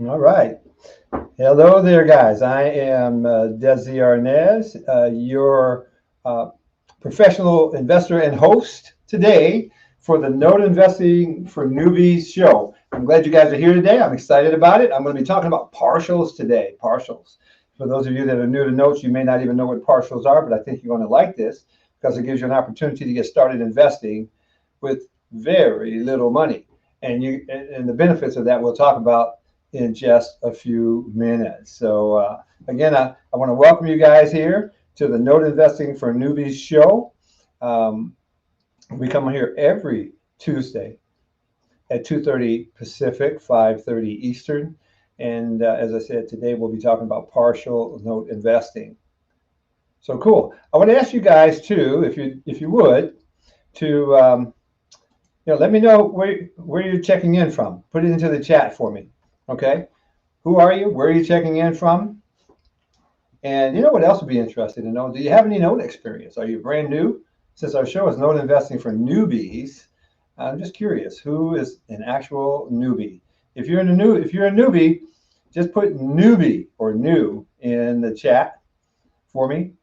All right. Hello there, guys. I am Desi Arnaz, your professional investor and host today for the Note Investing for Newbies show. I'm glad you guys are here today. I'm excited about it. I'm going to be talking about partials today. Partials. For those of you that are new to notes, you may not even know what partials are, but I think you're going to like this because it gives you an opportunity to get started investing with very little money. And the benefits of that we'll talk about in just a few minutes. So again, I want to welcome you guys here to the Note Investing for Newbies show. We come here every Tuesday at 2:30 Pacific, 5:30 Eastern. And as I said, today we'll be talking about partial note investing. So cool. I want to ask you guys too, if you would, to let me know where you're checking in from. Put it into the chat for me. Okay, who are you? Where are you checking in from? And you know what else would be interesting to know? Do you have any note experience? Are you brand new? Since our show is Note Investing for Newbies, I'm just curious, who is an actual newbie? If you're a newbie, just put newbie or new in the chat for me,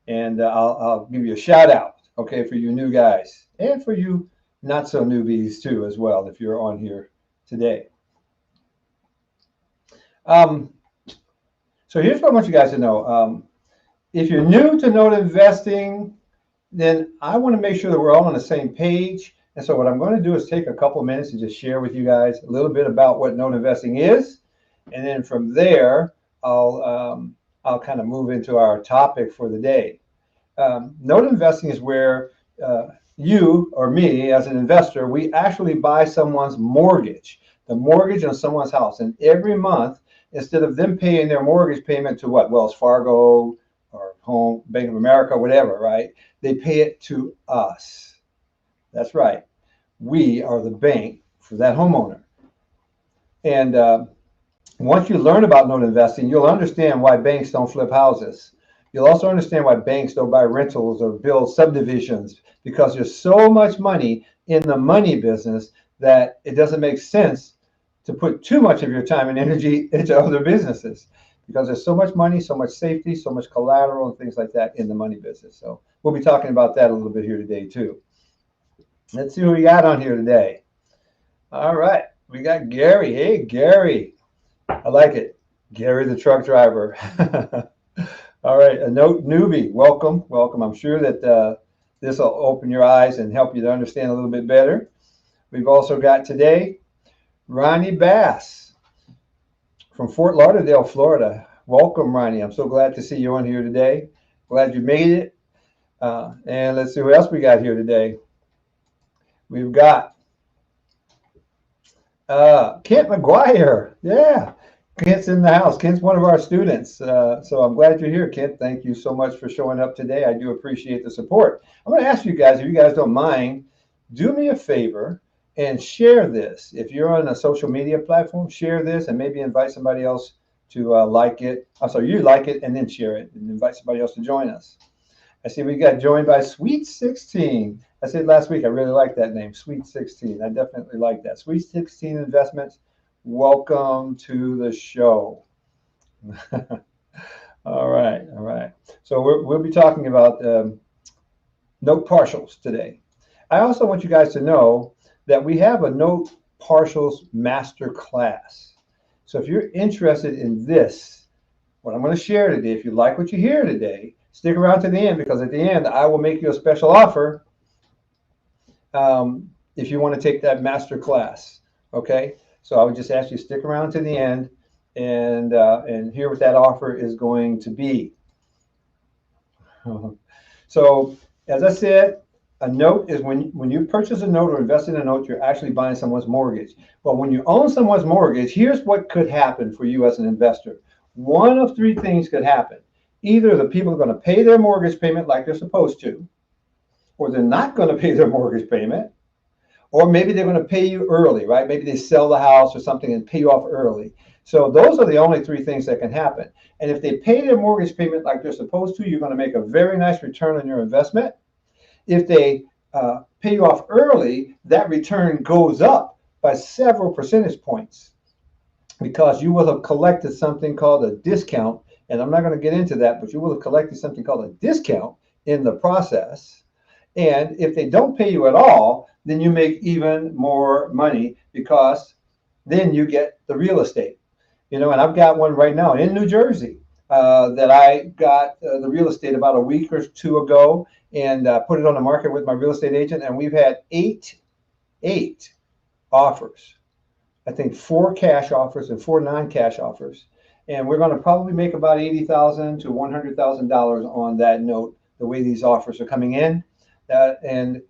and I'll give you a shout out. Okay, for you new guys, and for you not so newbies too as well, if you're on here today. So here's what I want you guys to know. If you're new to note investing, then I want to make sure that we're all on the same page. And so what I'm going to do is take a couple of minutes and just share with you guys a little bit about what note investing is. And then from there, I'll kind of move into our topic for the day. Note investing is where you or me as an investor, we actually buy someone's mortgage, the mortgage on someone's house. And every month, instead of them paying their mortgage payment to what, Wells Fargo or Home Bank of America, whatever, right? They pay it to us. That's right. We are the bank for that homeowner. And once you learn about note investing, you'll understand why banks don't flip houses. You'll also understand why banks don't buy rentals or build subdivisions, because there's so much money in the money business that it doesn't make sense to put too much of your time and energy into other businesses, because there's so much money, so much safety, so much collateral and things like that in the money business. So we'll be talking about that a little bit here today too. Let's see who we got on here today. All right, we got Gary. Hey, Gary. I like it. Gary, the truck driver. All right, a note newbie. Welcome, welcome. I'm sure that this will open your eyes and help you to understand a little bit better. We've also got today Ronnie Bass from Fort Lauderdale, Florida. Welcome, Ronnie. I'm so glad to see you on here today. Glad you made it. And let's see who else we got here today. We've got Kent McGuire. Yeah, Kent's in the house. Kent's one of our students. So I'm glad you're here, Kent. Thank you so much for showing up today. I do appreciate the support. I'm going to ask you guys, if you guys don't mind, do me a favor and share this. If you're on a social media platform, share this and maybe invite somebody else to like it. I'm sorry, you like it and then share it and invite somebody else to join us. I see we got joined by Sweet 16. I said last week, I really like that name, Sweet 16. I definitely like that. Sweet 16 Investments, welcome to the show. All right, all right. So we'll be talking about note partials today. I also want you guys to know that we have a note partials master class. So if you're interested in this, what I'm going to share today, if you like what you hear today, stick around to the end, because at the end, I will make you a special offer if you want to take that master class. Okay, so I would just ask you to stick around to the end and hear what that offer is going to be. So as I said, A note is when you purchase a note or invest in a note, you're actually buying someone's mortgage. But when you own someone's mortgage, here's what could happen for you as an investor. One of three things could happen. Either the people are going to pay their mortgage payment like they're supposed to, or they're not going to pay their mortgage payment, or maybe they're going to pay you early, right? Maybe they sell the house or something and pay you off early. So those are the only three things that can happen. And if they pay their mortgage payment like they're supposed to, you're going to make a very nice return on your investment. If they pay you off early, that return goes up by several percentage points because you will have collected something called a discount. And I'm not going to get into that, but you will have collected something called a discount in the process. And if they don't pay you at all, then you make even more money because then you get the real estate. And I've got one right now in New Jersey that I got the real estate about a week or two ago and put it on the market with my real estate agent. And we've had eight offers. I think 4 cash offers and 4 non-cash offers. And we're going to probably make about $80,000 to $100,000 on that note, the way these offers are coming in. And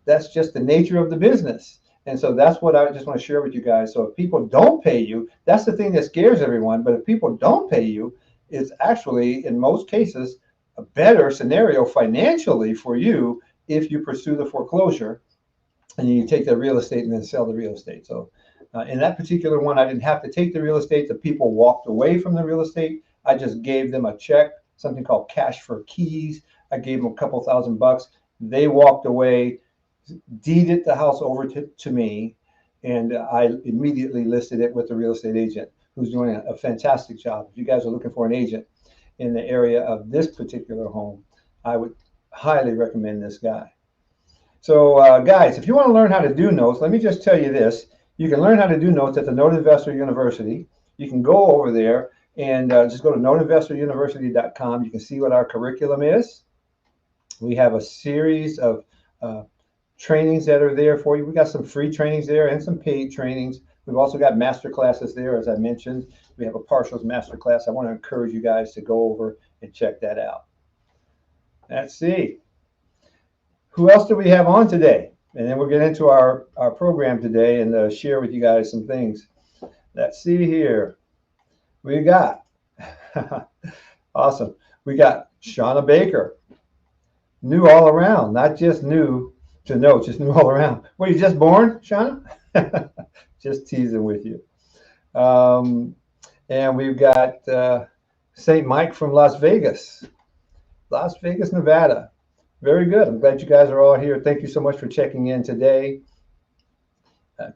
that's just the nature of the business. And so that's what I just want to share with you guys. So if people don't pay you, that's the thing that scares everyone. But if people don't pay you, it's actually, in most cases, a better scenario financially for you if you pursue the foreclosure and you take the real estate and then sell the real estate. So in that particular one, I didn't have to take the real estate. The people walked away from the real estate. I just gave them a check, something called cash for keys. I gave them a couple $1,000. They walked away, deeded the house over to me, and I immediately listed it with the real estate agent who's doing a fantastic job. If you guys are looking for an agent in the area of this particular home, I would highly recommend this guy. So guys, if you want to learn how to do notes, let me just tell you this. You can learn how to do notes at the Note Investor University. You can go over there and just go to noteinvestoruniversity.com. You can see what our curriculum is. We have a series of trainings that are there for you. We got some free trainings there and some paid trainings. We've also got master classes there, as I mentioned. We have a partials master class. I want to encourage you guys to go over and check that out. Let's see. Who else do we have on today? And then we'll get into our program today and share with you guys some things. Let's see here. We got, awesome. We got Shauna Baker. New all around, not just new to know, just new all around. Were you just born, Shauna? Just teasing with you. And we've got St. Mike from Las Vegas, Nevada. Very good. I'm glad you guys are all here. Thank you so much for checking in today.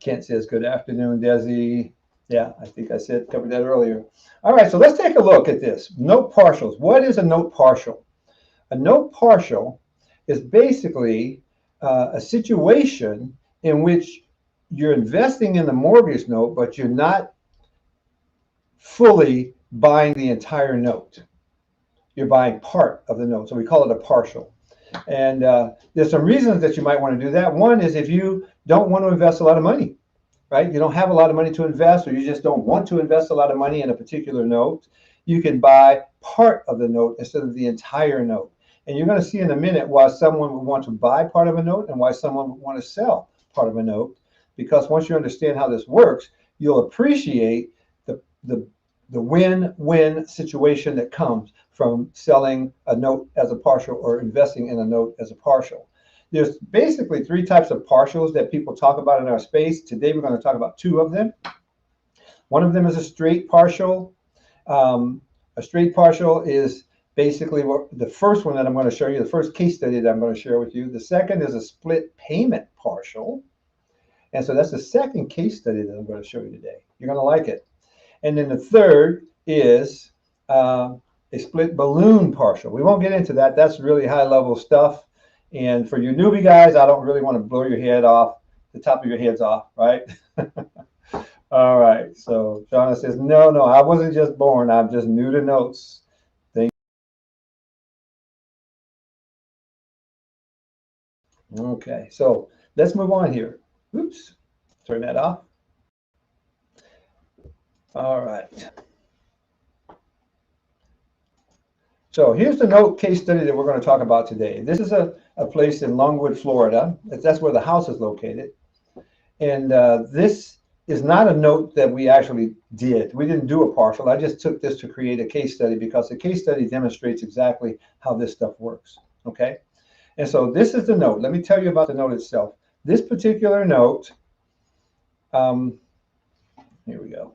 Kent says, good afternoon, Desi. Yeah, I think I covered that earlier. All right, so let's take a look at this. Note partials. What is a note partial? A note partial is basically a situation in which you're investing in the mortgage note, but you're not fully buying the entire note. You're buying part of the note, so we call it a partial. And there's some reasons that you might want to do that. One is if you don't want to invest a lot of money, right? You don't have a lot of money to invest, or you just don't want to invest a lot of money in a particular note. You can buy part of the note instead of the entire note. And you're going to see in a minute why someone would want to buy part of a note and why someone would want to sell part of a note. Because once you understand how this works, you'll appreciate the win-win situation that comes from selling a note as a partial or investing in a note as a partial. There's basically 3 types of partials that people talk about in our space. Today we're going to talk about 2 of them. One of them is a straight partial. A straight partial is basically the first one that I'm going to show you, the first case study that I'm going to share with you. The second is a split payment partial. And so that's the second case study that I'm going to show you today. You're going to like it. And then the third is a split balloon partial. We won't get into that. That's really high level stuff. And for you newbie guys, I don't really want to blow your head off, the top of your heads off, right? All right. So Shauna says, no, I wasn't just born. I'm just new to notes. Okay, so let's move on here. Oops, turn that off. All right. So here's the note case study that we're going to talk about today. This is a place in Longwood, Florida. That's where the house is located. And this is not a note that we actually did. We didn't do a partial. I just took this to create a case study because the case study demonstrates exactly how this stuff works. Okay. And so this is the note. Let me tell you about the note itself. This particular note, here we go.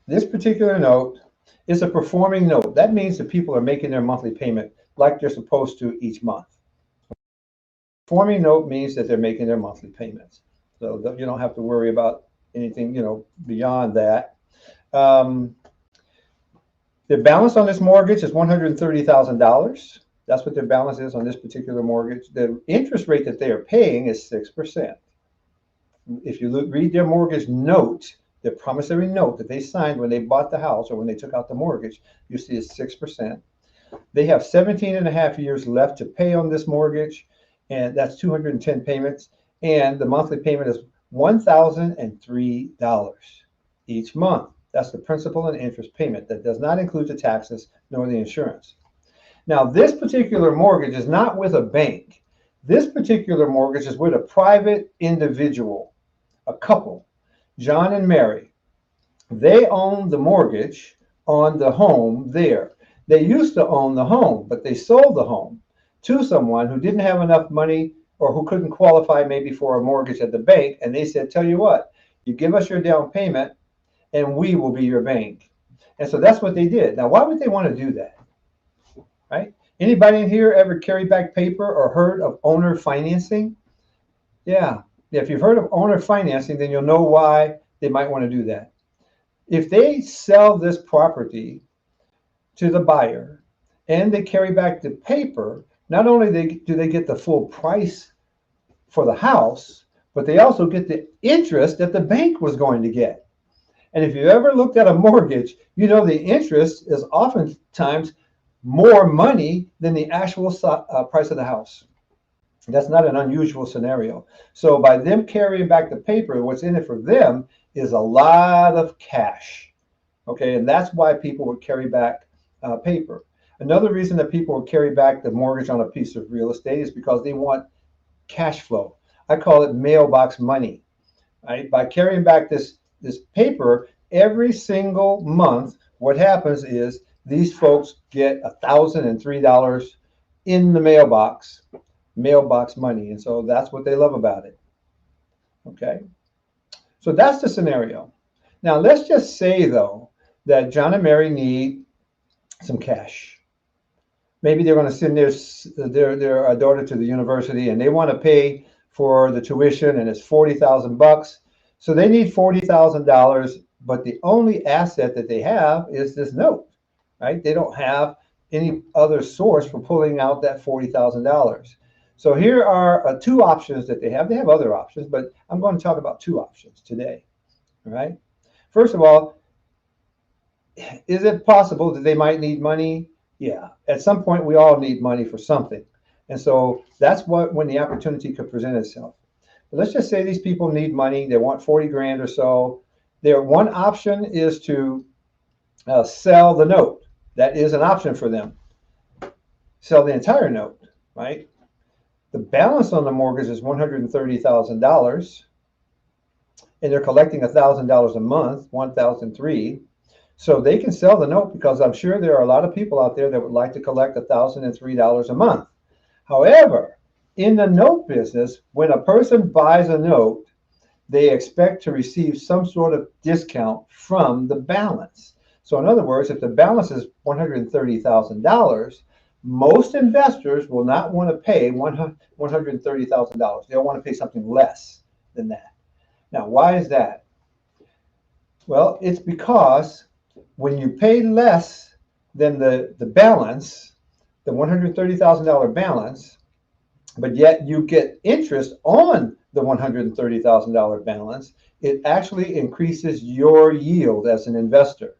This particular note is a performing note. That means the people are making their monthly payment like they're supposed to each month. Performing note means that they're making their monthly payments. So you don't have to worry about anything, beyond that. Their balance on this mortgage is $130,000. That's what their balance is on this particular mortgage. The interest rate that they are paying is 6%. If you read their mortgage note, their promissory note that they signed when they bought the house or when they took out the mortgage, you see it's 6%. They have 17 and a half years left to pay on this mortgage, and that's 210 payments. And the monthly payment is $1,003 each month. That's the principal and interest payment. That does not include the taxes nor the insurance. Now, this particular mortgage is not with a bank. This particular mortgage is with a private individual, a couple, John and Mary. They own the mortgage on the home there. They used to own the home, but they sold the home to someone who didn't have enough money or who couldn't qualify maybe for a mortgage at the bank. And they said, tell you what, you give us your down payment and we will be your bank. And so that's what they did. Now, why would they want to do that? Right? Anybody in here ever carry back paper or heard of owner financing? Yeah. If you've heard of owner financing, then you'll know why they might want to do that. If they sell this property to the buyer and they carry back the paper, not only do they get the full price for the house, but they also get the interest that the bank was going to get. And if you ever looked at a mortgage, you know the interest is oftentimes more money than the actual price of the house. That's not an unusual scenario. So by them carrying back the paper, what's in it for them is a lot of cash. Okay, and that's why people would carry back paper. Another reason that people would carry back the mortgage on a piece of real estate is because they want cash flow. I call it mailbox money. Right? By carrying back this paper every single month, what happens is these folks get $1,003 in the mailbox money. And so that's what they love about it. Okay. So that's the scenario. Now let's just say though that John and Mary need some cash. Maybe they're going to send their daughter to the university and they want to pay for the tuition and it's $40,000. So they need $40,000, but the only asset that they have is this note, right? They don't have any other source for pulling out that $40,000. So here are two options that they have. They have other options, but I'm going to talk about two options today, all right? First of all, is it possible that they might need money? Yeah, at some point we all need money for something. And so that's when the opportunity could present itself. But let's just say these people need money. They want 40 grand or so. Their one option is to sell the note. That is an option for them. Sell the entire note, right? The balance on the mortgage is $130,000, and they're collecting $1,000 a month, $1,003. So they can sell the note because I'm sure there are a lot of people out there that would like to collect $1,003 a month. However, in the note business, when a person buys a note, they expect to receive some sort of discount from the balance. So in other words, if the balance is $130,000, most investors will not want to pay $130,000. They'll want to pay something less than that. Now, why is that? Well, it's because when you pay less than the balance, the $130,000 balance, but yet you get interest on the $130,000 balance, it actually increases your yield as an investor.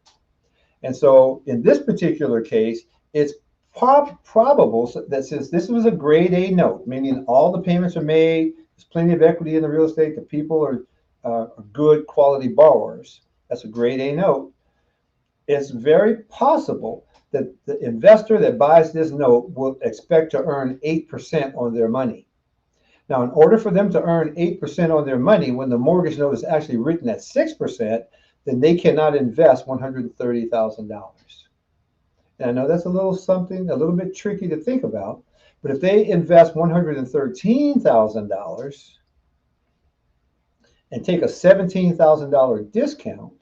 And so in this particular case, it's probable that since this was a grade A note, meaning all the payments are made, there's plenty of equity in the real estate, the people are good quality borrowers, that's a grade A note, it's very possible that the investor that buys this note will expect to earn 8% on their money. Now, in order for them to earn 8% on their money when the mortgage note is actually written at 6%, then they cannot invest $130,000. And I know that's a little bit tricky to think about, but if they invest $113,000 and take a $17,000 discount,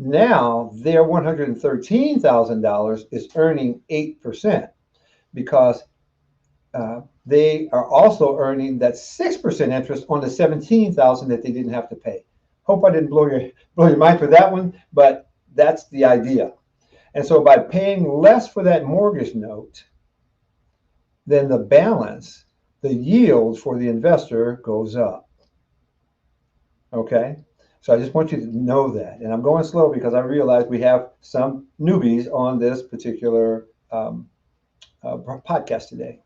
now their $113,000 is earning 8% because they are also earning that 6% interest on the $17,000 that they didn't have to pay. Hope I didn't blow your mind for that one, but that's the idea. And so by paying less for that mortgage note, then the balance, the yield for the investor goes up. Okay? So I just want you to know that. And I'm going slow because I realize we have some newbies on this particular podcast today.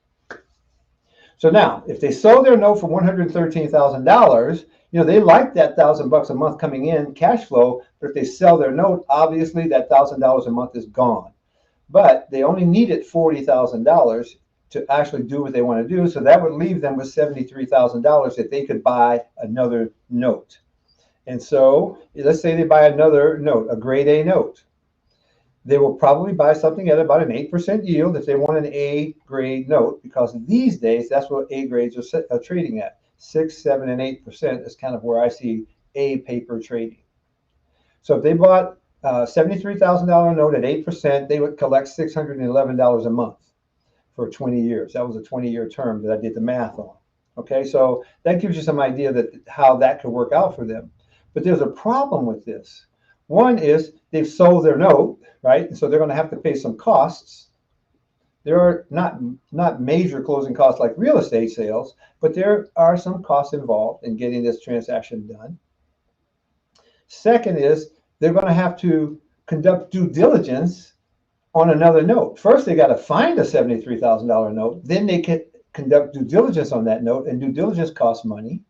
So now, if they sold their note for $113,000, they like that $1,000 a month coming in cash flow. But if they sell their note, obviously that $1,000 a month is gone. But they only needed $40,000 to actually do what they want to do. So that would leave them with $73,000 that they could buy another note. And so let's say they buy another note, a grade A note. They will probably buy something at about an 8% yield if they want an A grade note, because these days that's what A grades are trading at. 6, 7, and 8% is kind of where I see A paper trading. So if they bought a $73,000 note at 8%, they would collect $611 a month for 20 years. That was a 20-year term that I did the math on. Okay, so that gives you some idea that how that could work out for them. But there's a problem with this. One is they've sold their note, right? And so they're going to have to pay some costs. There are not major closing costs like real estate sales, but there are some costs involved in getting this transaction done. Second is they're going to have to conduct due diligence on another note. First, they got to find a $73,000 note. Then they can conduct due diligence on that note, and due diligence costs money,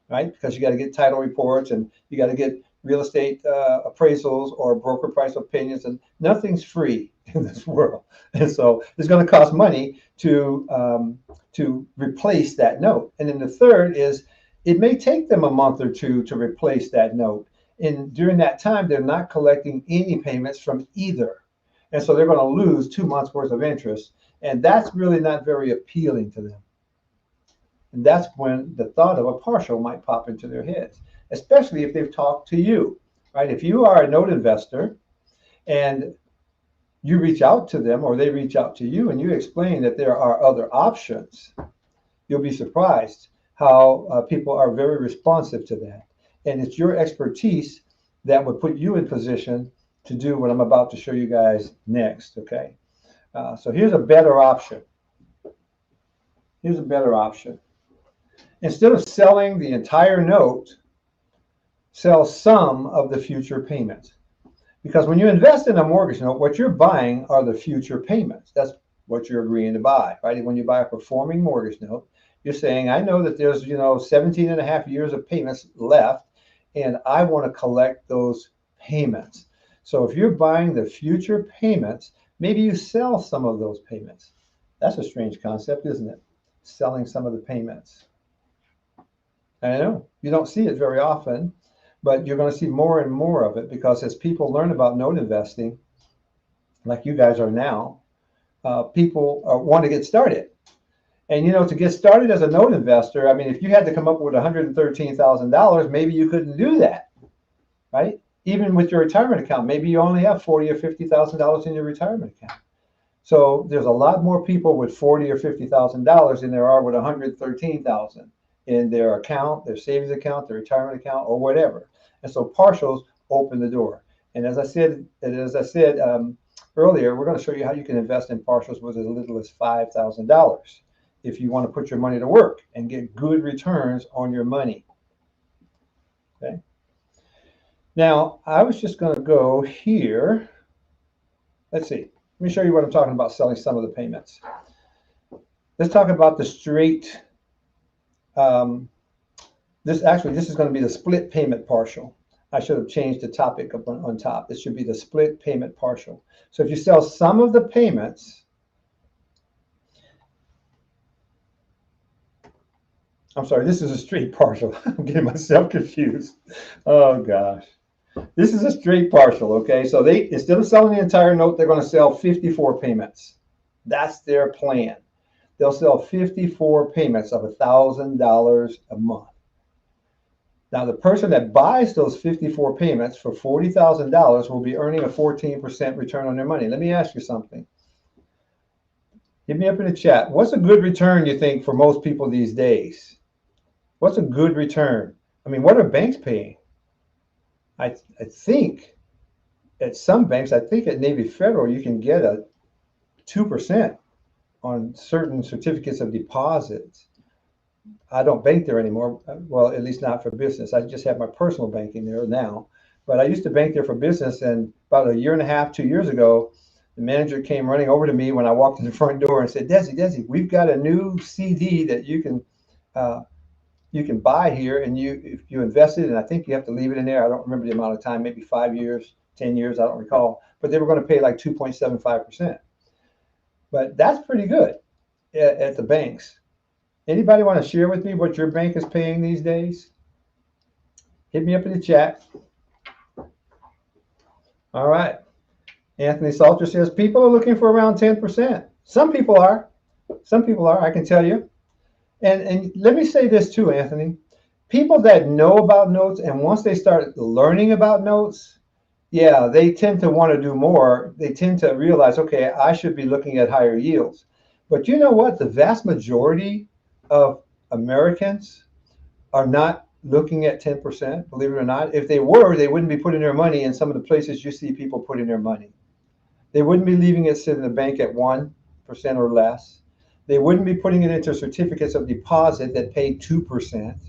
right? Because you got to get title reports and you got to get real estate appraisals or broker price opinions, and nothing's free in this world. And so it's going to cost money to replace that note. And then the third is it may take them a month or two to replace that note. And during that time, they're not collecting any payments from either. And so they're going to lose 2 months worth of interest. And that's really not very appealing to them. And that's when the thought of a partial might pop into their heads, especially if they've talked to you, right? If you are a note investor and you reach out to them or they reach out to you and you explain that there are other options, you'll be surprised how people are very responsive to that. And it's your expertise that would put you in position to do what I'm about to show you guys next, okay? So here's a better option. Here's a better option. Instead of selling the entire note, sell some of the future payments. Because when you invest in a mortgage note, what you're buying are the future payments. That's what you're agreeing to buy, right? When you buy a performing mortgage note, you're saying, I know that there's 17 and a half years of payments left, and I want to collect those payments. So if you're buying the future payments, maybe you sell some of those payments. That's a strange concept, isn't it? Selling some of the payments. I know you don't see it very often, but you're going to see more and more of it, because as people learn about note investing, like you guys are now, people want to get started. And to get started as a note investor, I mean, if you had to come up with $113,000, maybe you couldn't do that, right? Even with your retirement account, maybe you only have $40,000 or $50,000 in your retirement account. So there's a lot more people with $40,000 or $50,000 than there are with $113,000 in their account, their savings account, their retirement account, or whatever. And so partials open the door. And as I said earlier, we're going to show you how you can invest in partials with as little as $5,000 if you want to put your money to work and get good returns on your money. Okay. Now, I was just going to go here. Let's see. Let me show you what I'm talking about, selling some of the payments. Let's talk about the straight. This is going to be the split payment partial. I should have changed the topic up on top. This should be the split payment partial. So if you sell some of the payments, I'm sorry, this is a straight partial. I'm getting myself confused. Oh gosh. This is a straight partial, okay? So they, instead of selling the entire note, they're going to sell 54 payments. That's their plan. They'll sell 54 payments of $1,000 a month. Now, the person that buys those 54 payments for $40,000 will be earning a 14% return on their money. Let me ask you something. Hit me up in the chat. What's a good return, you think, for most people these days? What's a good return? I mean, what are banks paying? I think at some banks, I think at Navy Federal, you can get a 2% on certain certificates of deposits. I don't bank there anymore. Well, at least not for business. I just have my personal banking there now. But I used to bank there for business. And about a year and a half, 2 years ago, the manager came running over to me when I walked in the front door and said, Desi, we've got a new CD that you can buy here, and if you invest it, and I think you have to leave it in there. I don't remember the amount of time, maybe 5 years, 10 years, I don't recall. But they were going to pay like 2.75%. But that's pretty good at the banks. Anybody want to share with me what your bank is paying these days? Hit me up in the chat. All right. Anthony Salter says people are looking for around 10%. Some people are. Some people are, I can tell you. And let me say this too, Anthony. People that know about notes, and once they start learning about notes, yeah, they tend to want to do more. They tend to realize, okay, I should be looking at higher yields. But you know what? The vast majority of Americans are not looking at 10%, believe it or not. If they were, they wouldn't be putting their money in some of the places you see people putting their money. They wouldn't be leaving it sit in the bank at 1% or less. They wouldn't be putting it into certificates of deposit that pay 2%.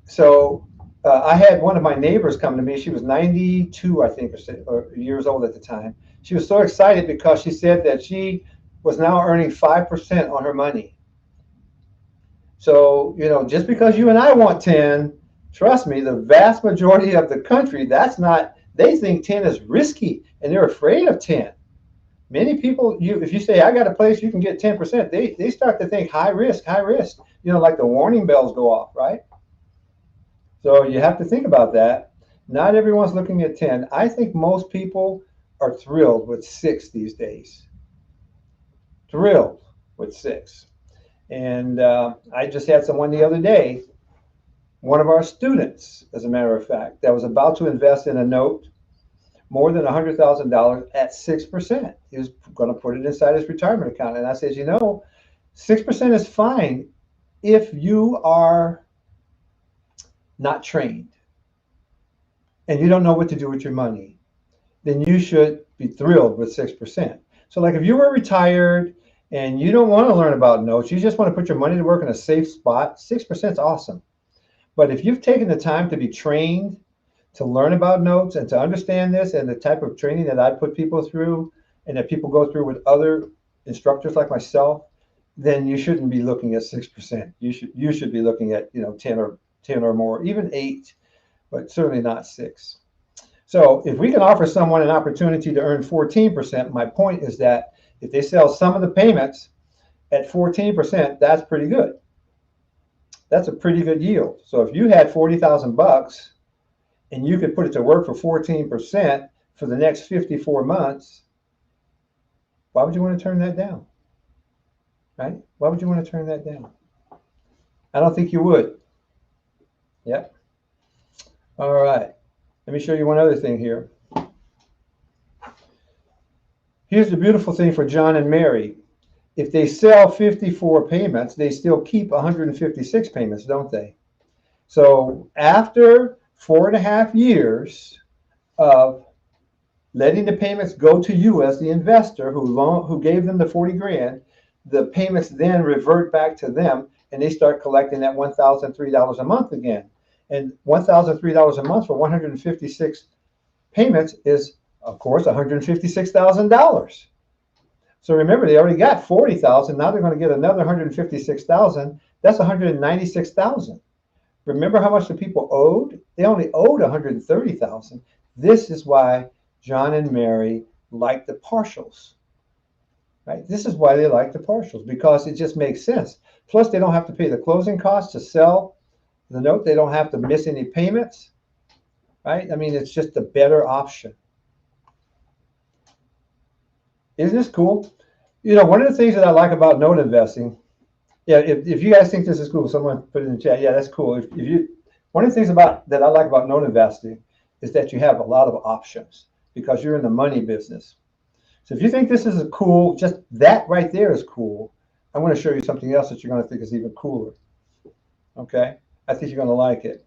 So I had one of my neighbors come to me. She was 92, I think, or years old at the time. She was so excited because she said that she was now earning 5% on her money. So, you know, just because you and I want 10, trust me, the vast majority of the country, that's not, they think 10 is risky and they're afraid of 10. Many people, if you say, I got a place you can get 10%, they start to think high risk, you know, like the warning bells go off, right? So you have to think about that. Not everyone's looking at 10. I think most people are thrilled with 6 these days. Thrilled with 6. And I just had someone the other day, one of our students, as a matter of fact, that was about to invest in a note more than $100,000 at 6%. He was going to put it inside his retirement account. And I said, you know, 6% is fine if you are not trained and you don't know what to do with your money. Then you should be thrilled with 6%. So like if you were retired and you don't want to learn about notes, you just want to put your money to work in a safe spot, 6% is awesome. But if you've taken the time to be trained, to learn about notes and to understand this, and the type of training that I put people through and that people go through with other instructors like myself, then you shouldn't be looking at 6%. You should be looking at, you know, 10 or more, even 8, but certainly not 6. So if we can offer someone an opportunity to earn 14%, my point is that if they sell some of the payments at 14%, that's pretty good. That's a pretty good yield. So if you had $40,000 and you could put it to work for 14% for the next 54 months, why would you want to turn that down? Right? Why would you want to turn that down? I don't think you would. Yep. All right. Let me show you one other thing here. Here's the beautiful thing for John and Mary. If they sell 54 payments, they still keep 156 payments, don't they? So after 4.5 years of letting the payments go to you as the investor who gave them the 40 grand, the payments then revert back to them and they start collecting that $1,003 a month again. And $1,003 a month for 156 payments is, of course, $156,000. So remember, they already got 40,000. Now they're going to get another 156,000. That's 196,000. Remember how much the people owed? They only owed 130,000. This is why John and Mary like the partials, right? This is why they like the partials, because it just makes sense. Plus, they don't have to pay the closing costs to sell the note. They don't have to miss any payments, right? I mean, it's just a better option. Isn't this cool? You know, one of the things that I like about note investing, yeah, if you guys think this is cool, someone put it in the chat. Yeah, that's cool. If you, one of the things about that I like about note investing is that you have a lot of options because you're in the money business. So if you think this is a cool, just that right there is cool, I'm going to show you something else that you're going to think is even cooler. Okay, I think you're going to like it.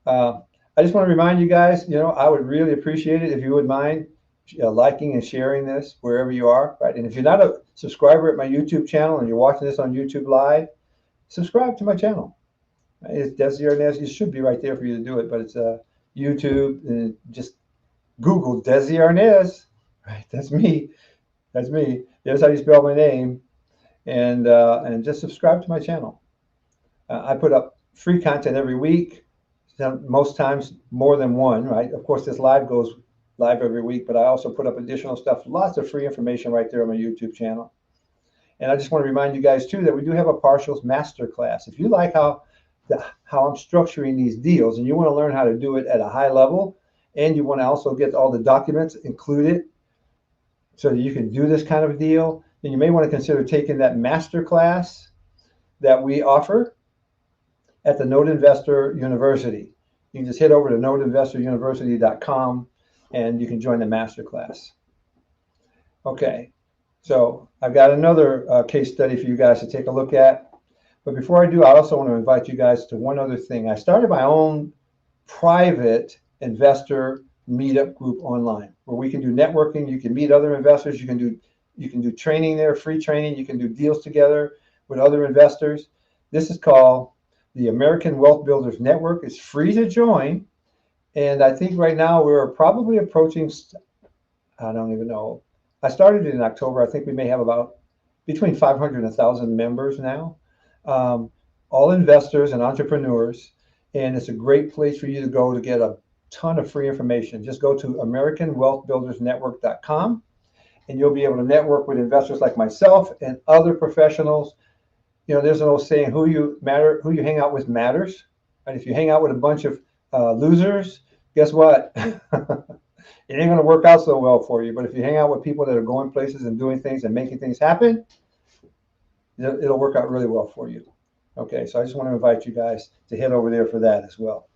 I just want to remind you guys, you know, I would really appreciate it if you would mind liking and sharing this wherever you are, right? And if you're not a subscriber at my YouTube channel and you're watching this on YouTube Live, subscribe to my channel. It's Desi Arnaz. It should be right there for you to do it, but it's YouTube, and just Google Desi Arnaz. Right, that's me. That's me. There's how you spell my name, and just subscribe to my channel. I put up free content every week. Most times more than one, right? Of course, this live goes live every week, but I also put up additional stuff, lots of free information right there on my YouTube channel. And I just want to remind you guys too that we do have a partials masterclass. If you like how I'm structuring these deals and you want to learn how to do it at a high level, and you want to also get all the documents included so that you can do this kind of deal, then you may want to consider taking that masterclass that we offer at the Note Investor University. You can just head over to noteinvestoruniversity.com and you can join the masterclass. Okay, so I've got another case study for you guys to take a look at. But before I do, I also want to invite you guys to one other thing. I started my own private investor meetup group online where we can do networking. You can meet other investors. You can do training there, free training. You can do deals together with other investors. This is called the American Wealth Builders Network. It's free to join. And I think right now we're probably approaching, I don't even know. I started it in October. I think we may have about between 500 and 1,000 members now, all investors and entrepreneurs. And it's a great place for you to go to get a ton of free information. Just go to AmericanWealthBuildersNetwork.com and you'll be able to network with investors like myself and other professionals. You know, there's an old saying, who you hang out with matters. And if you hang out with a bunch of losers, guess what? It ain't going to work out so well for you. But if you hang out with people that are going places and doing things and making things happen, it'll work out really well for you. Okay, so I just want to invite you guys to head over there for that as well.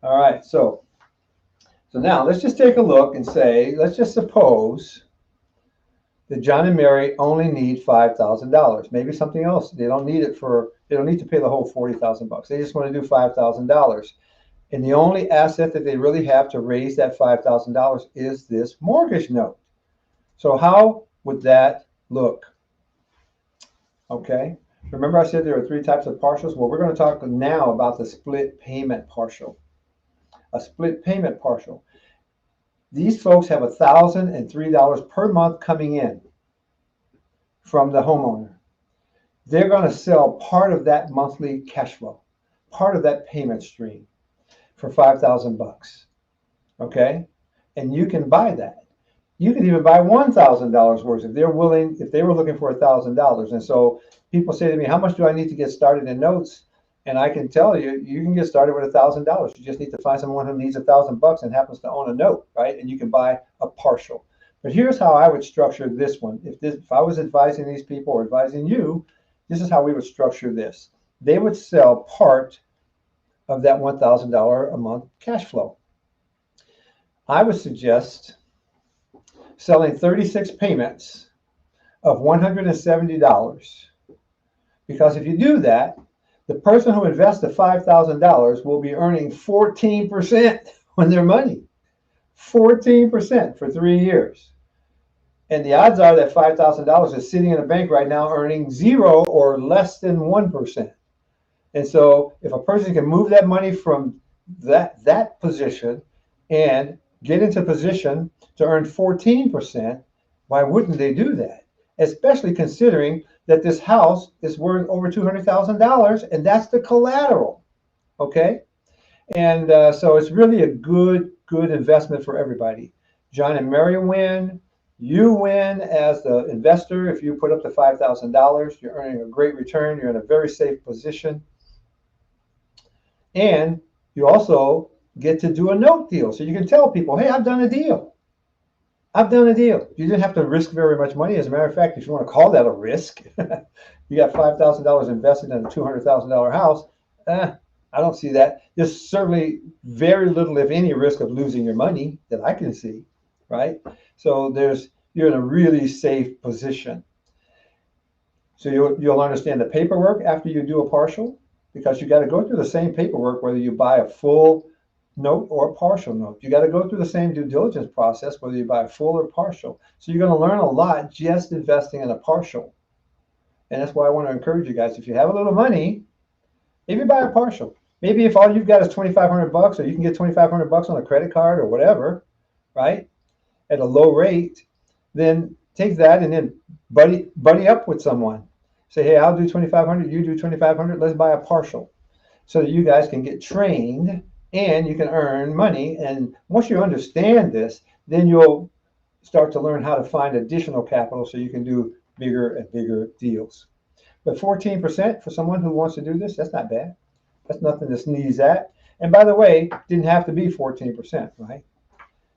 All right, so now let's just take a look and say, let's just suppose that John and Mary only need $5,000. Maybe something else. They don't need it for, they don't need to pay the whole 40,000 bucks. They just want to do $5,000. And the only asset that they really have to raise that $5,000 is this mortgage note. So how would that look? Okay. Remember I said there are three types of partials? Well, we're going to talk now about the split payment partial. A split payment partial. These folks have $1,003 per month coming in from the homeowner. They're going to sell part of that monthly cash flow, part of that payment stream for 5,000 bucks. Okay? And you can buy that. You can even buy $1,000 worth if they're willing, if they were looking for $1,000. And so people say to me, how much do I need to get started in notes? And I can tell you, you can get started with $1,000. You just need to find someone who needs $1,000 and happens to own a note, right? And you can buy a partial. But here's how I would structure this one. If I was advising these people or advising you, this is how we would structure this. They would sell part of that $1,000 a month cash flow. I would suggest selling 36 payments of $170, because if you do that, the person who invests the $5,000 will be earning 14% on their money. 14% for 3 years. And the odds are that $5,000 is sitting in a bank right now earning 0 or less than 1%. And so if a person can move that money from that position and get into position to earn 14%, why wouldn't they do that? especially considering that this house is worth over $200,000, and that's the collateral. Okay, and so it's really a good investment for everybody. John and Mary win. You win as the investor. If you put up to $5,000, you're earning a great return. You're in a very safe position. And you also get to do a note deal. So you can tell people, hey, I've done a deal. I've done a deal. You didn't have to risk very much money. As a matter of fact, if you want to call that a risk, you got $5,000 invested in a $200,000 house. I don't see that. There's certainly very little, if any, risk of losing your money that I can see, right? So you're in a really safe position. So you'll understand the paperwork after you do a partial, because you got to go through the same paperwork whether you buy a full note or a partial note. You got to go through the same due diligence process whether you buy a full or partial. So you're going to learn a lot just investing in a partial. And that's why I want to encourage you guys, if you have a little money, maybe buy a partial. Maybe if all you've got is $2,500, or you can get $2,500 on a credit card or whatever, right, at a low rate, then take that and then buddy up with someone. Say, hey, I'll do $2,500, you do $2,500, let's buy a partial, so that you guys can get trained and you can earn money. And once you understand this, then you'll start to learn how to find additional capital so you can do bigger and bigger deals. But 14% for someone who wants to do this, that's not bad. That's nothing to sneeze at. And by the way, didn't have to be 14%, right?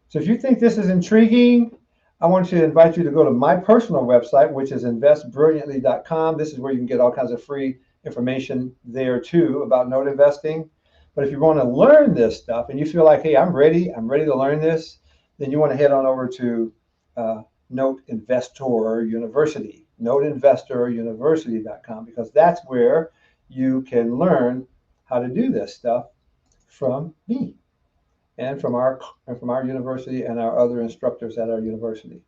So if you think this is intriguing, I want to invite you to go to my personal website, which is investbrilliantly.com. This is where you can get all kinds of free information there too about note investing. But if you want to learn this stuff and you feel like, hey, I'm ready to learn this, then you want to head on over to Note Investor University, noteinvestoruniversity.com, because that's where you can learn how to do this stuff from me and from our university and our other instructors at our university.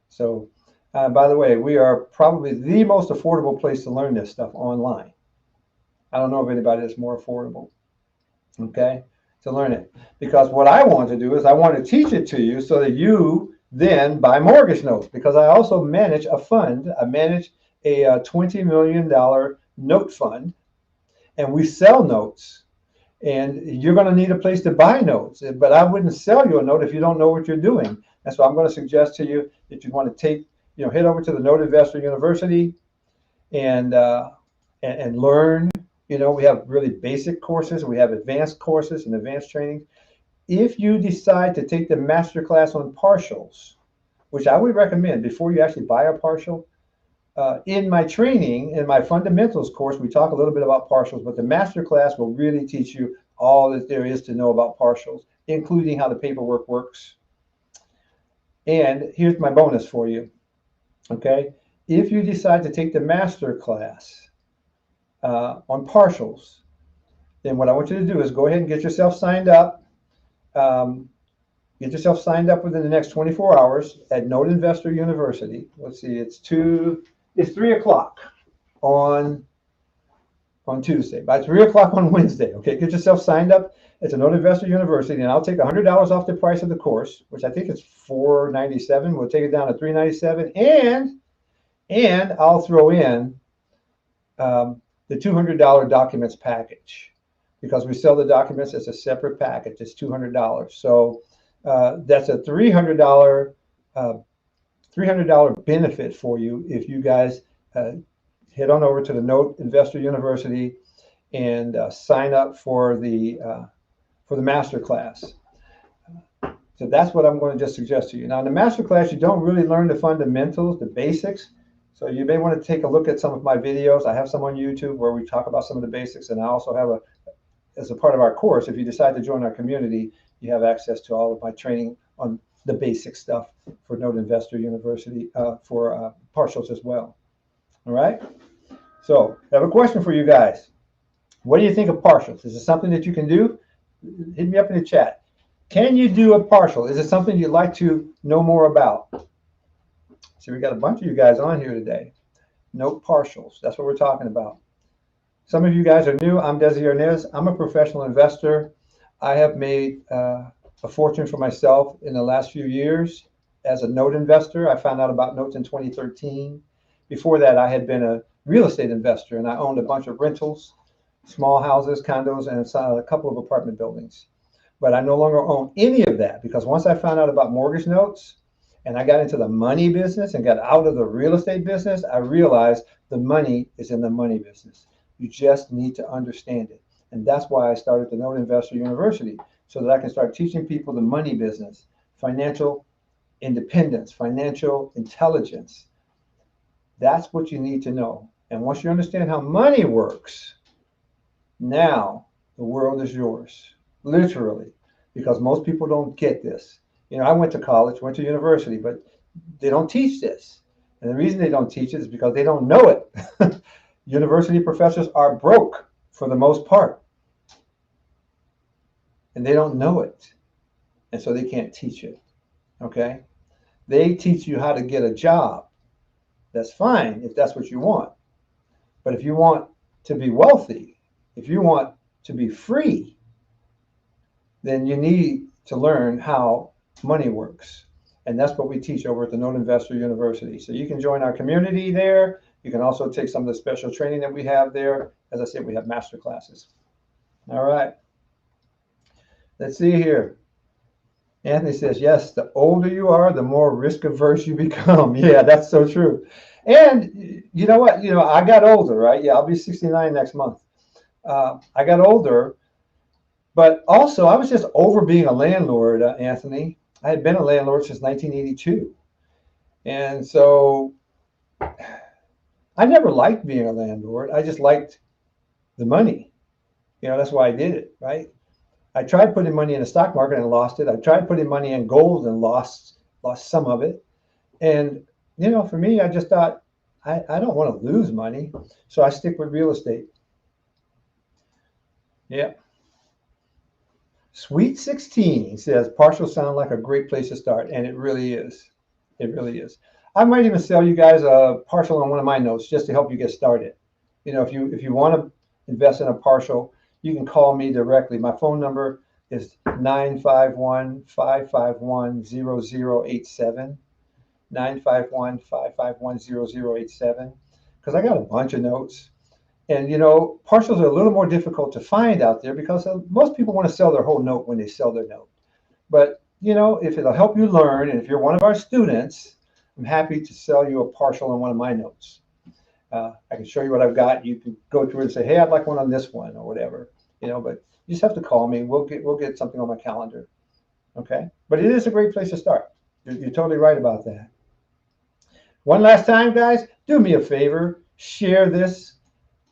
So, by the way, we are probably the most affordable place to learn this stuff online. I don't know of anybody that's more affordable, okay, to learn it. Because what I want to do is I want to teach it to you so that you then buy mortgage notes, because I also manage a fund. I manage a $20 million note fund, and we sell notes. And you're going to need a place to buy notes, but I wouldn't sell you a note if you don't know what you're doing. And so I'm going to suggest to you that you want to head over to the Note Investor University and learn. We have really basic courses, we have advanced courses and advanced training. If you decide to take the master class on partials, which I would recommend before you actually buy a partial, in my training, in my fundamentals course, we talk a little bit about partials, but the master class will really teach you all that there is to know about partials, including how the paperwork works. And here's my bonus for you, okay? If you decide to take the master class on partials, then what I want you to do is go ahead and get yourself signed up. Get yourself signed up within the next 24 hours at Note Investor University. Let's see, it's 3 o'clock on Tuesday. By 3 o'clock on Wednesday, okay? Get yourself signed up. It's a Note Investor University, and I'll take $100 off the price of the course, which I think is $497. We'll take it down to $397, and I'll throw in the $200 documents package, because we sell the documents as a separate package. It's $200. So that's a $300 benefit for you if you guys head on over to the Note Investor University and sign up for the master class. So that's what I'm going to just suggest to you. Now, in the master class, you don't really learn the fundamentals, the basics. So you may want to take a look at some of my videos. I have some on YouTube where we talk about some of the basics, and I also have as a part of our course, if you decide to join our community, you have access to all of my training on the basic stuff for Note Investor University for partials as well. All right. So I have a question for you guys. What do you think of partials? Is it something that you can do? Hit me up in the chat. Can you do a partial? Is it something you'd like to know more about? See, we got a bunch of you guys on here today. Note partials. That's what we're talking about. Some of you guys are new. I'm Desi Arnaz. I'm a professional investor. I have made a fortune for myself in the last few years as a note investor. I found out about notes in 2013. Before that, I had been a real estate investor, and I owned a bunch of rentals, small houses, condos, and a couple of apartment buildings. But I no longer own any of that, because once I found out about mortgage notes and I got into the money business and got out of the real estate business, I realized the money is in the money business. You just need to understand it. And that's why I started the Note Investor University, so that I can start teaching people the money business, financial independence, financial intelligence. That's what you need to know. And once you understand how money works, now the world is yours, literally, because most people don't get this. You know, I went to college, went to university, but they don't teach this. And the reason they don't teach it is because they don't know it. University professors are broke for the most part, and they don't know it. And so they can't teach it. Okay? They teach you how to get a job. That's fine if that's what you want. But if you want to be wealthy, if you want to be free, then you need to learn how money works. And that's what we teach over at the Note Investor University. So you can join our community there. You can also take some of the special training that we have there. As I said, we have master classes. All right. Let's see here. Anthony says, yes, the older you are, the more risk averse you become. Yeah, that's so true. And you know what? You know, I got older, right? Yeah, I'll be 69 next month. I got older, but also I was just over being a landlord, Anthony. I had been a landlord since 1982. And so I never liked being a landlord. I just liked the money. You know, that's why I did it, right? I tried putting money in the stock market and lost it. I tried putting money in gold and lost some of it. And, you know, for me, I just thought, I don't want to lose money. So I stick with real estate. Yeah. Sweet 16 says, partial sound like a great place to start. And it really is. It really is. I might even sell you guys a partial on one of my notes just to help you get started. You know, if you want to invest in a partial, you can call me directly. My phone number is 951-551-0087. 951-551-0087. Because I got a bunch of notes. And, you know, partials are a little more difficult to find out there because most people want to sell their whole note when they sell their note. But, you know, if it'll help you learn, and if you're one of our students, I'm happy to sell you a partial on one of my notes. I can show you what I've got. You can go through it and say, hey, I'd like one on this one or whatever, you know, but you just have to call me. We'll get something on my calendar. Okay. But it is a great place to start. You're totally right about that. One last time, guys, do me a favor, share this.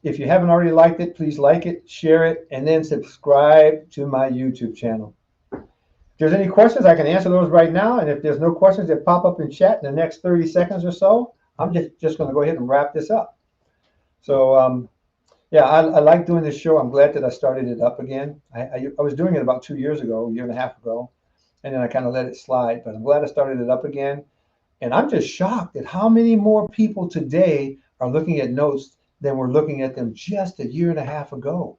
If you haven't already liked it, please like it, share it, and then subscribe to my YouTube channel. If there's any questions, I can answer those right now. And if there's no questions that pop up in chat in the next 30 seconds or so, I'm just going to go ahead and wrap this up. So, yeah, I like doing this show. I'm glad that I started it up again. I was doing it about 2 years ago, a year and a half ago, and then I kind of let it slide. But I'm glad I started it up again. And I'm just shocked at how many more people today are looking at notes than were looking at them just a year and a half ago.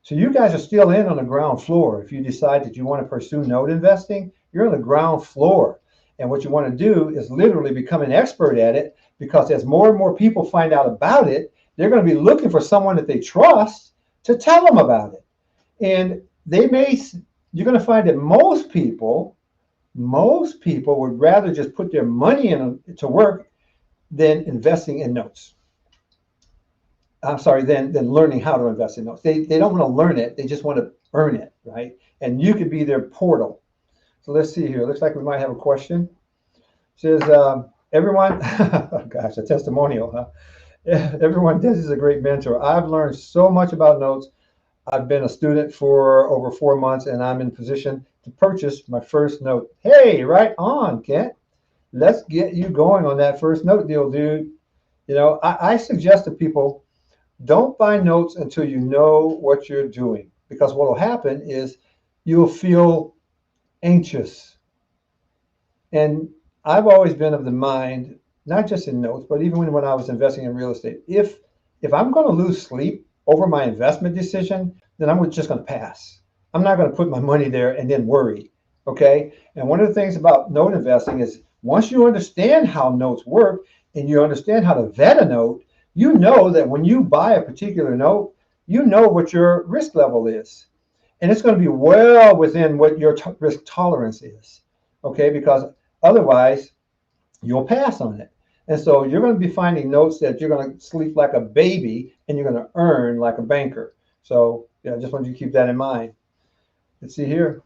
So you guys are still in on the ground floor. If you decide that you want to pursue note investing, you're on the ground floor. And what you want to do is literally become an expert at it, because as more and more people find out about it, they're going to be looking for someone that they trust to tell them about it. And you're going to find that most people would rather just put their money to work than investing in notes. I'm sorry, than learning how to invest in notes. They don't want to learn it. They just want to earn it, right? And you could be their portal. So let's see here. Looks like we might have a question. It says, everyone, oh gosh, a testimonial, huh? Everyone, this is a great mentor. I've learned so much about notes. I've been a student for over 4 months, and I'm in position to purchase my first note. Hey, right on, Kent. Let's get you going on that first note deal, dude. You know, I suggest to people, don't buy notes until you know what you're doing, because what will happen is you'll feel anxious. And I've always been of the mind, not just in notes, but even when I was investing in real estate, if I'm going to lose sleep over my investment decision, then I'm just going to pass. I'm not going to put my money there and then worry. Okay. And one of the things about note investing is once you understand how notes work and you understand how to vet a note, you know that when you buy a particular note, you know what your risk level is. And it's going to be well within what your risk tolerance is. Okay, because otherwise you'll pass on it. And so you're going to be finding notes that you're going to sleep like a baby and you're going to earn like a banker. So yeah, I just want you to keep that in mind. Let's see here.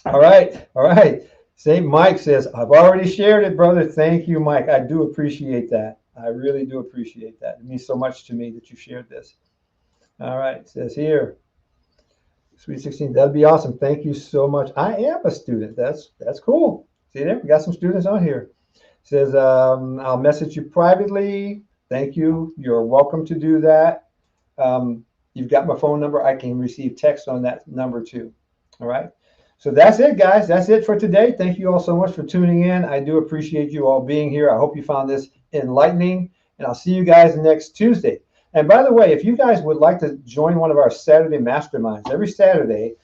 All right. All right. St. Mike says, I've already shared it, brother. Thank you, Mike. I do appreciate that. I really do appreciate that. It means so much to me that you shared this. All right. It says here, Sweet 16, that'd be awesome. Thank you so much. I am a student. That's cool. See there? We got some students on here. It says, I'll message you privately. Thank you. You're welcome to do that. You've got my phone number. I can receive text on that number too. All right. So that's it, guys. That's it for today. Thank you all so much for tuning in. I do appreciate you all being here. I hope you found this enlightening, and I'll see you guys next Tuesday. And by the way, if you guys would like to join one of our Saturday masterminds, every Saturday,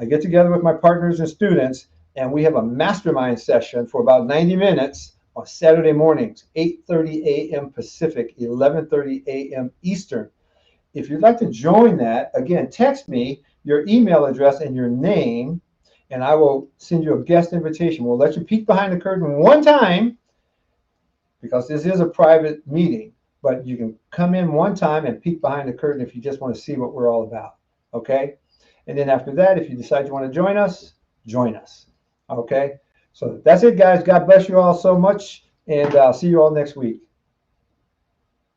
I get together with my partners and students, and we have a mastermind session for about 90 minutes on Saturday mornings, 8:30 a.m. Pacific, 11:30 a.m. Eastern. If you'd like to join that, again, text me your email address and your name, and I will send you a guest invitation. We'll let you peek behind the curtain one time because this is a private meeting, but you can come in one time and peek behind the curtain if you just want to see what we're all about. Okay? And then after that, if you decide you want to join us, join us. Okay? So that's it, guys. God bless you all so much, and I'll see you all next week.